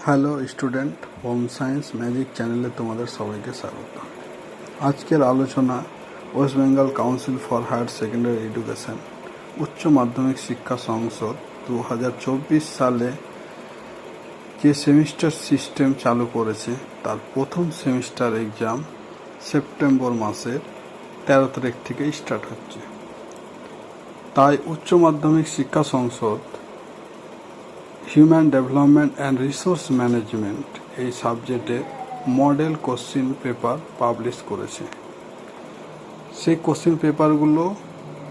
Hello student, home science magic চ্যানেলে তোমাদের সবাইকে স্বাগত। আজকের আলোচনা West Bengal council for higher secondary education উচ্চ মাধ্যমিক শিক্ষা সংসদ 2024 সালে যে সেমিস্টার সিস্টেম চালু করেছে তার প্রথম সেমিস্টার এক্সাম সেপ্টেম্বর মাসের 13 তারিখ থেকে স্টার্ট হচ্ছে। তাই উচ্চ মাধ্যমিক শিক্ষা সংসদ human development and resource management এই সাবজেক্টে মডেল কোশ্চিন পেপার পাবলিশ করেছে। সেই কোশ্চিন পেপারগুলো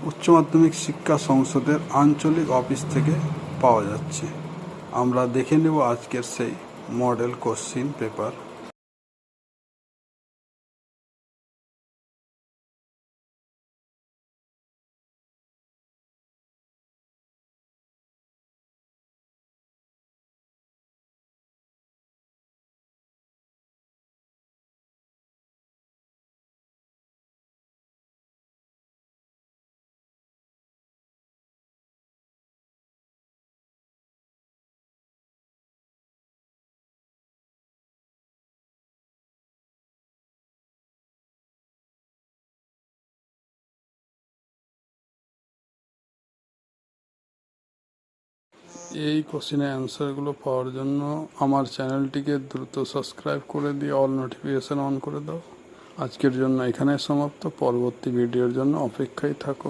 উচ্চ মাধ্যমিক শিক্ষা সংসদের আঞ্চলিক অফিস থেকে পাওয়া যাচ্ছে। আমরা দেখে নেব আজকের সেই মডেল কোশ্চিন পেপার। এই কোশ্চেনের অ্যান্সারগুলো পাওয়ার জন্য আমার চ্যানেলটিকে দ্রুত সাবস্ক্রাইব করে দিয়ে অল নোটিফিকেশন অন করে দাও। আজকের জন্য এখানে সমাপ্ত। পরবর্তী ভিডিওর জন্য অপেক্ষায় থাকো।